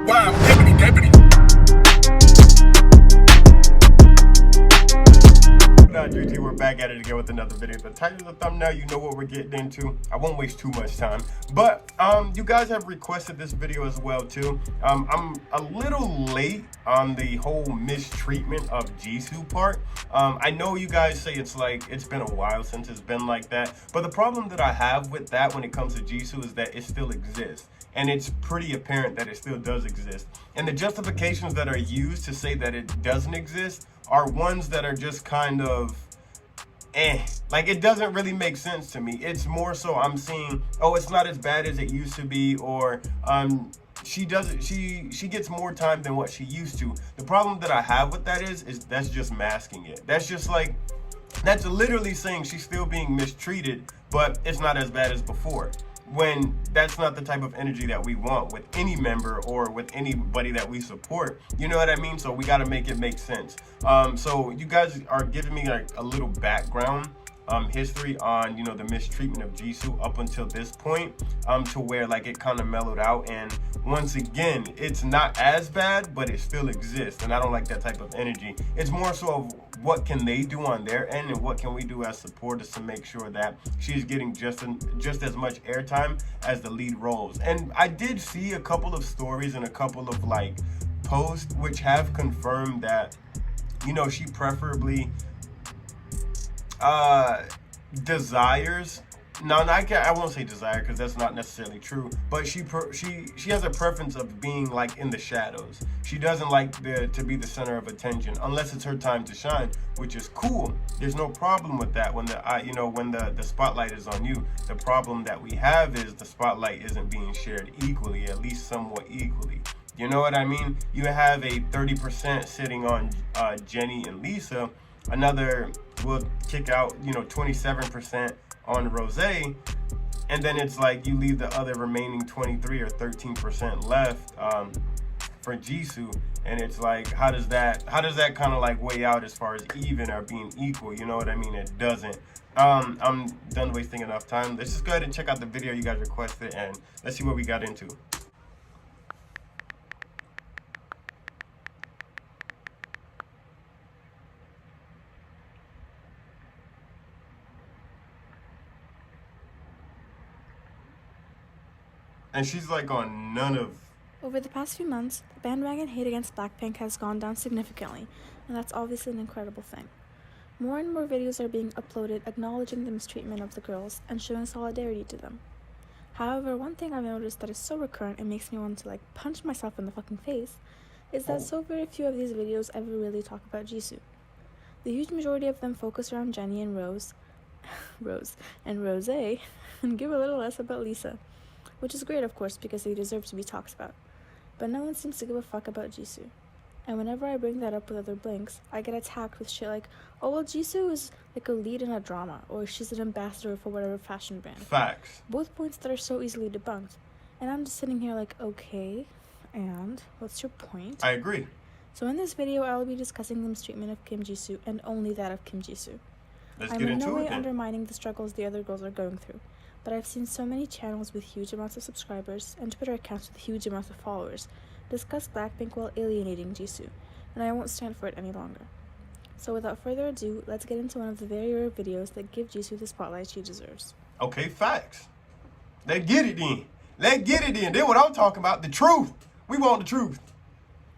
Wow, deputy, deputy. DrizzyTayy, we're back at it again with another video. The title of the thumbnail, you know what we're getting into. I won't waste too much time, but you guys have requested this video as well too. I'm a little late on the whole mistreatment of JISOO part. I know you guys say it's been a while since it's been like that, but the problem that I have with that when it comes to JISOO is that it still exists. And it's pretty apparent that it still does exist. And the justifications that are used to say that it doesn't exist are ones that are just kind of like, it doesn't really make sense to me. It's more so I'm seeing, oh, it's not as bad as it used to be, or she gets more time than what she used to. The problem that I have with that is that's just masking it. That's just like, that's literally saying she's still being mistreated, but it's not as bad as before, when that's not the type of energy that we want with any member or with anybody that we support. You know what I mean? So we got to make it make sense. So you guys are giving me like a little background history on, you know, the mistreatment of JISOO up until this point, to where like it kind of mellowed out, and once again it's not as bad, but it still exists, and I don't like that type of energy. It's more so of what can they do on their end, and what can we do as supporters to make sure that she's getting just as much airtime as the lead roles. And I did see a couple of stories and a couple of like posts which have confirmed that, you know, she preferably desires, I won't say desire because that's not necessarily true, but she has a preference of being like in the shadows. She doesn't like to be the center of attention unless it's her time to shine, which is cool. There's no problem with that when the spotlight is on you. The problem that we have is the spotlight isn't being shared equally, at least somewhat equally. You know what I mean? You have a 30% sitting on Jennie and Lisa. Another will kick out, you know, 27% on Rose, and then it's like you leave the other remaining 23 or 13% left for JISOO, and it's like, how does that kind of like weigh out as far as even or being equal? You know what I mean? It doesn't. I'm done wasting enough time. Let's just go ahead and check out the video you guys requested, and let's see what we got into. And she's like on none of... Over the past few months, the bandwagon hate against Blackpink has gone down significantly, and that's obviously an incredible thing. More and more videos are being uploaded acknowledging the mistreatment of the girls and showing solidarity to them. However, one thing I've noticed that is so recurrent and makes me want to like punch myself in the fucking face is that so very few of these videos ever really talk about JISOO. The huge majority of them focus around Jennie and Rose and give a little less about Lisa. Which is great, of course, because they deserve to be talked about. But no one seems to give a fuck about JISOO. And whenever I bring that up with other blinks, I get attacked with shit like, oh, well, JISOO is like a lead in a drama, or she's an ambassador for whatever fashion brand. Facts. Both points that are so easily debunked. And I'm just sitting here like, okay, and what's your point? I agree. So in this video, I will be discussing the mistreatment of Kim JISOO, and only that of Kim JISOO. Let's get into it. I'm in no way undermining the struggles the other girls are going through. But I've seen so many channels with huge amounts of subscribers and Twitter accounts with huge amounts of followers discuss Blackpink while alienating JISOO, and I won't stand for it any longer. So without further ado, let's get into one of the very rare videos that give JISOO the spotlight she deserves. Okay, facts. Let's get it in. Let's get it in. Then what I'm talking about, the truth. We want the truth.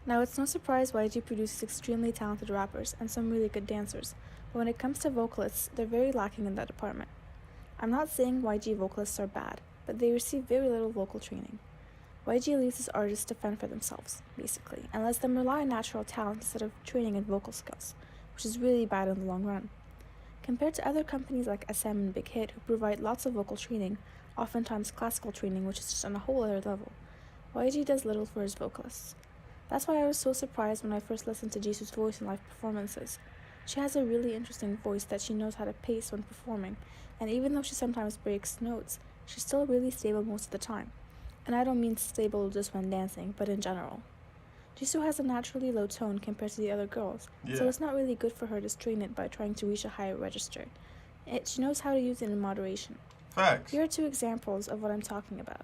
Now, it's no surprise YG produces extremely talented rappers and some really good dancers, but when it comes to vocalists, they're very lacking in that department. I'm not saying YG vocalists are bad, but they receive very little vocal training. YG leaves his artists to fend for themselves, basically, and lets them rely on natural talent instead of training and vocal skills, which is really bad in the long run. Compared to other companies like SM and Big Hit, who provide lots of vocal training, oftentimes classical training, which is just on a whole other level, YG does little for his vocalists. That's why I was so surprised when I first listened to JISOO's voice in live performances. She has a really interesting voice that she knows how to pace when performing, and even though she sometimes breaks notes, she's still really stable most of the time. And I don't mean stable just when dancing, but in general. JISOO has a naturally low tone compared to the other girls, so it's not really good for her to strain it by trying to reach a higher register. She knows how to use it in moderation. Facts. Here are 2 examples of what I'm talking about.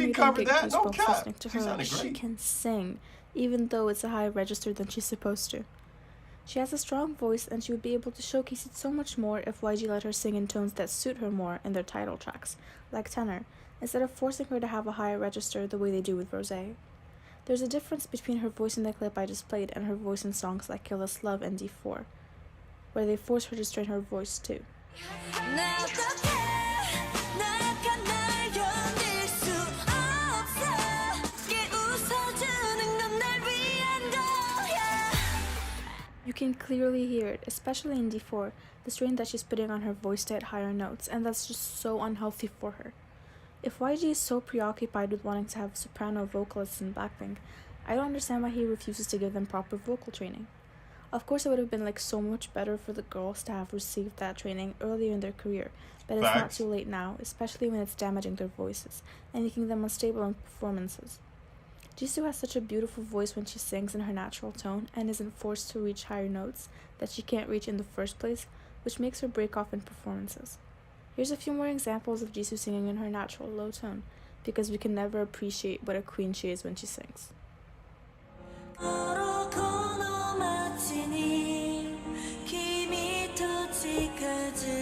she me don't covered get that. No goosebumps cap. listening to She her. sounded She great. can sing, even though it's a higher register than she's supposed to. She has a strong voice, and she would be able to showcase it so much more if YG let her sing in tones that suit her more in their title tracks, like tenor, instead of forcing her to have a higher register the way they do with Rosé. There's a difference between her voice in the clip I just played and her voice in songs like Careless Love and D4, where they force her to strain her voice too. You can clearly hear it, especially in D4, the strain that she's putting on her voice to hit higher notes, and that's just so unhealthy for her. If YG is so preoccupied with wanting to have soprano vocalists in Blackpink, I don't understand why he refuses to give them proper vocal training. Of course, it would have been so much better for the girls to have received that training earlier in their career, but it's not too late now, especially when it's damaging their voices and making them unstable in performances. JISOO has such a beautiful voice when she sings in her natural tone and isn't forced to reach higher notes that she can't reach in the first place, which makes her break off in performances. Here's a few more examples of JISOO singing in her natural low tone, because we can never appreciate what a queen she is when she sings.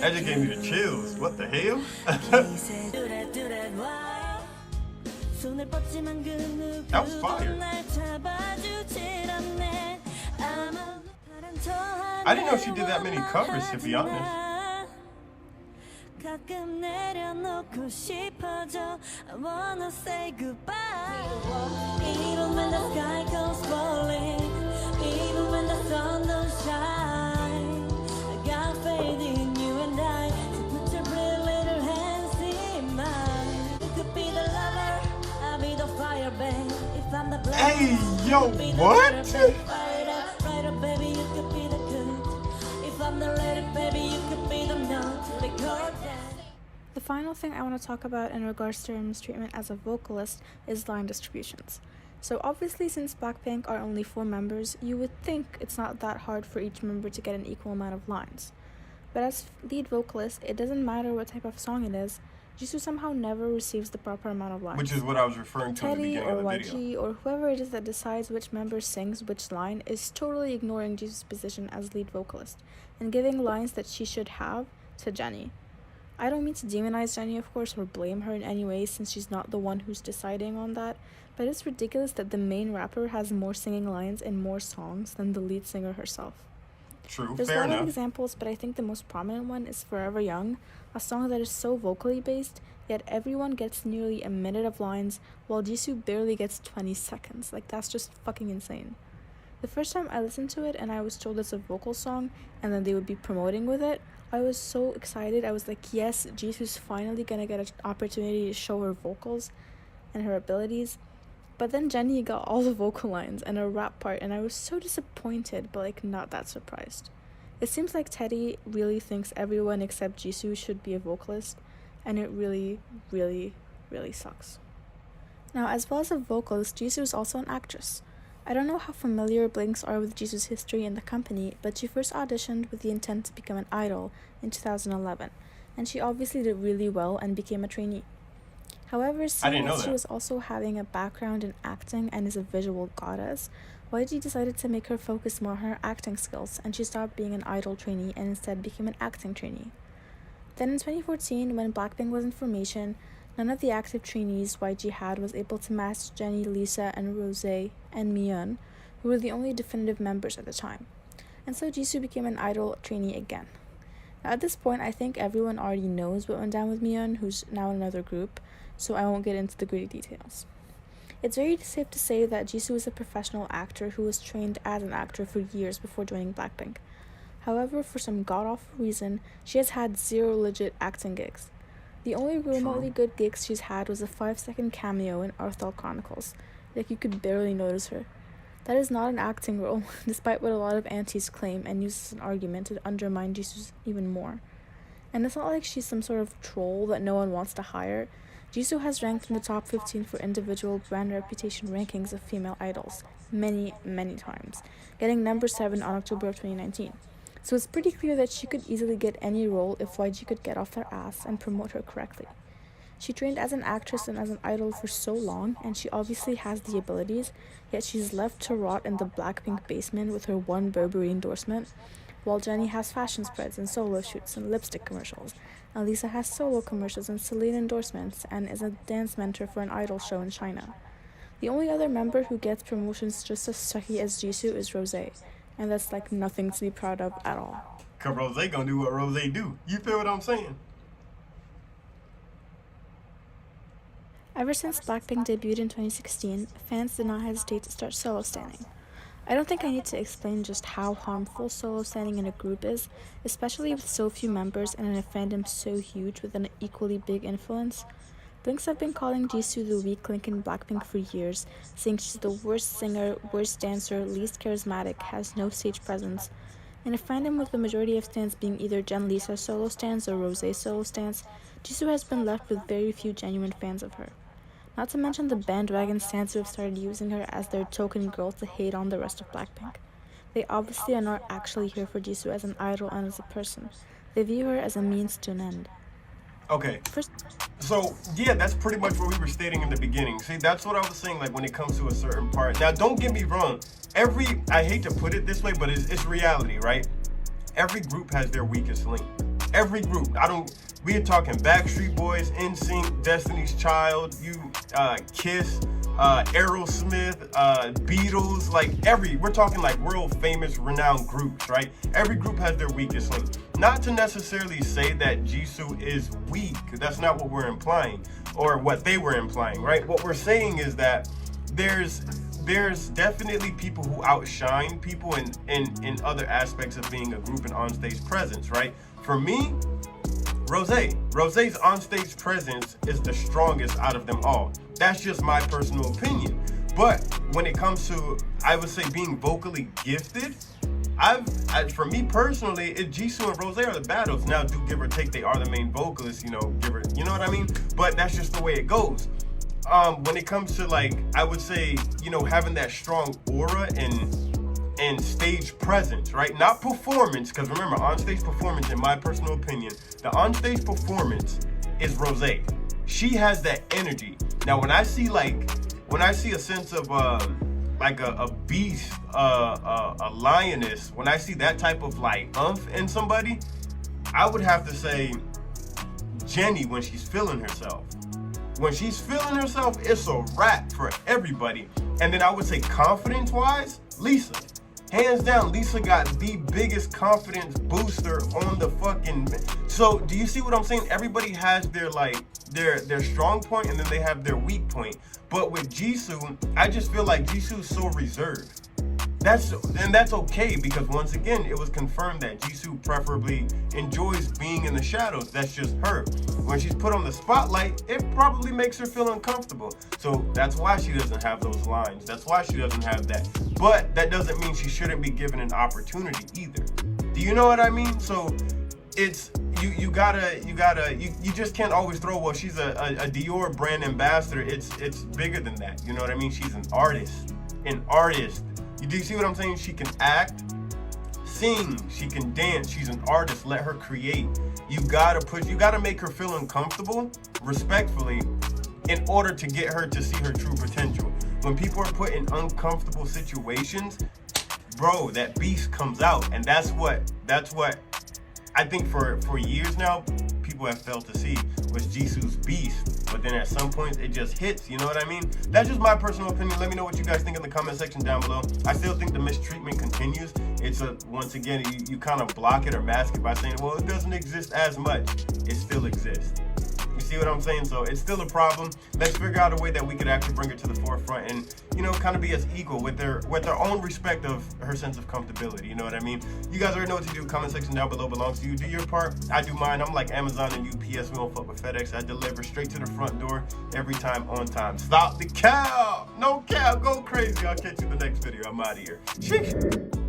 That just gave me the chills. What the hell? That was fire. I didn't know she did that many covers, to be honest. Hey, yo, what? The final thing I want to talk about in regards to her mistreatment as a vocalist is line distributions. So obviously, since Blackpink are only 4 members, you would think it's not that hard for each member to get an equal amount of lines. But as lead vocalist, it doesn't matter what type of song it is, JISOO somehow never receives the proper amount of lines. Which is what I was referring to in the Teddy beginning or of the YG video. or whoever it is that decides which member sings which line is totally ignoring JISOO's position as lead vocalist and giving lines that she should have to Jennie. I don't mean to demonize Jennie, of course, or blame her in any way since she's not the one who's deciding on that, but it's ridiculous that the main rapper has more singing lines in more songs than the lead singer herself. True, There's fair a lot enough. of examples, but I think the most prominent one is Forever Young, a song that is so vocally based, yet everyone gets nearly a minute of lines, while JISOO barely gets 20 seconds. That's just fucking insane. The first time I listened to it and I was told it's a vocal song, and then they would be promoting with it, I was so excited. I was like, yes, JISOO's finally gonna get an opportunity to show her vocals and her abilities. But then Jennie got all the vocal lines and a rap part, and I was so disappointed, but not that surprised. It seems like Teddy really thinks everyone except JISOO should be a vocalist, and it really, really, really sucks. Now, as well as a vocalist, JISOO is also an actress. I don't know how familiar Blinks are with JISOO's history in the company, but she first auditioned with the intent to become an idol in 2011, and she obviously did really well and became a trainee. However, seeing as she was also having a background in acting and is a visual goddess, YG decided to make her focus more on her acting skills, and she stopped being an idol trainee and instead became an acting trainee. Then in 2014, when Blackpink was in formation, none of the active trainees YG had was able to match Jennie, Lisa, and Rosé, and Miyeon, who were the only definitive members at the time. And so JISOO became an idol trainee again. Now at this point, I think everyone already knows what went down with Miyeon, who's now in another group, so I won't get into the gritty details. It's very safe to say that JISOO is a professional actor who was trained as an actor for years before joining Blackpink. However, for some god-awful reason, she has had 0 legit acting gigs. The only remotely good gigs she's had was a 5-second cameo in Arthal Chronicles. You could barely notice her. That is not an acting role, despite what a lot of aunties claim and use as an argument to undermine JISOO even more. And it's not like she's some sort of troll that no one wants to hire. JISOO has ranked in the top 15 for individual brand reputation rankings of female idols many, many times, getting number 7 on October of 2019. So it's pretty clear that she could easily get any role if YG could get off their ass and promote her correctly. She trained as an actress and as an idol for so long, and she obviously has the abilities, yet she's left to rot in the Blackpink basement with her one Burberry endorsement, while Jennie has fashion spreads and solo shoots and lipstick commercials, and Lisa has solo commercials and Celine endorsements and is a dance mentor for an idol show in China. The only other member who gets promotions just as sucky as JISOO is Rosé, and that's like nothing to be proud of at all. Cause Rosé gonna do what Rosé do. You feel what I'm saying? Ever since Blackpink debuted in 2016, fans did not hesitate to start solo standing. I don't think I need to explain just how harmful solo standing in a group is, especially with so few members and in a fandom so huge with an equally big influence. Blinks have been calling JISOO the weak link in Blackpink for years, saying she's the worst singer, worst dancer, least charismatic, has no stage presence. In a fandom with the majority of stans being either Jen Lisa solo stans or Rosé solo stans, JISOO has been left with very few genuine fans of her. Not to mention the bandwagon stans who have started using her as their token girl to hate on the rest of Blackpink. They obviously are not actually here for JISOO as an idol and as a person. They view her as a means to an end. Okay. So, yeah, that's pretty much what we were stating in the beginning. See, that's what I was saying, like, when it comes to a certain part. Now, don't get me wrong. I hate to put it this way, but it's reality, right? Every group has their weakest link. Every group. We are talking Backstreet Boys, NSYNC, Destiny's Child, Kiss, Aerosmith, Beatles, we're talking like world famous, renowned groups, right? Every group has their weakest link. Not to necessarily say that JISOO is weak, that's not what we're implying, or what they were implying, right? What we're saying is that there's definitely people who outshine people in other aspects of being a group and onstage presence, right? For me, Rosé's onstage presence is the strongest out of them all. That's just my personal opinion. But when it comes to, I would say, being vocally gifted, for me personally, JISOO and Rosé are the battles. Now, do give or take, they are the main vocalists, you know what I mean? But that's just the way it goes. When it comes to, I would say, having that strong aura and stage presence, right? Not performance, because remember, onstage performance, in my personal opinion, the onstage performance is Rosé. She has that energy. Now, when I see a sense of a beast, a lioness, when I see that type of umph in somebody, I would have to say Jennie when she's feeling herself. When she's feeling herself, it's a wrap for everybody. And then I would say confidence-wise, Lisa. Hands down, Lisa got the biggest confidence booster on the fucking... So, do you see what I'm saying? Everybody has their strong point, and then they have their weak point. But with JISOO, I just feel like JISOO's so reserved. That's okay, because once again, it was confirmed that JISOO preferably enjoys being in the shadows. That's just her. When she's put on the spotlight, it probably makes her feel uncomfortable. So that's why she doesn't have those lines. That's why she doesn't have that. But that doesn't mean she shouldn't be given an opportunity either. Do you know what I mean? So it's you just can't always throw, well, she's a Dior brand ambassador. It's bigger than that. You know what I mean? She's an artist. Do you see what I'm saying? She can act, sing, she can dance, she's an artist. Let her create. You gotta make her feel uncomfortable, respectfully, in order to get her to see her true potential. When people are put in uncomfortable situations, bro, that beast comes out. And that's what I think for years now, people have failed to see was JISOO's beast. But then at some point it just hits, you know what I mean? That's just my personal opinion. Let me know what you guys think in the comment section down below. I still think the mistreatment continues. It's once again, you kind of block it or mask it by saying, well, it doesn't exist as much. It still exists. You see what I'm saying? So it's still a problem. Let's figure out a way that we could actually bring it to the forefront and, kind of be as equal with their own respect of her sense of comfortability. You know what I mean? You guys already know what to do. Comment section down below belongs to you. Do your part. I do mine. I'm like Amazon and UPS. We don't fuck with FedEx. I deliver straight to the front door every time on time. Stop the cow. No cow. Go crazy. I'll catch you in the next video. I'm out of here. Sheesh.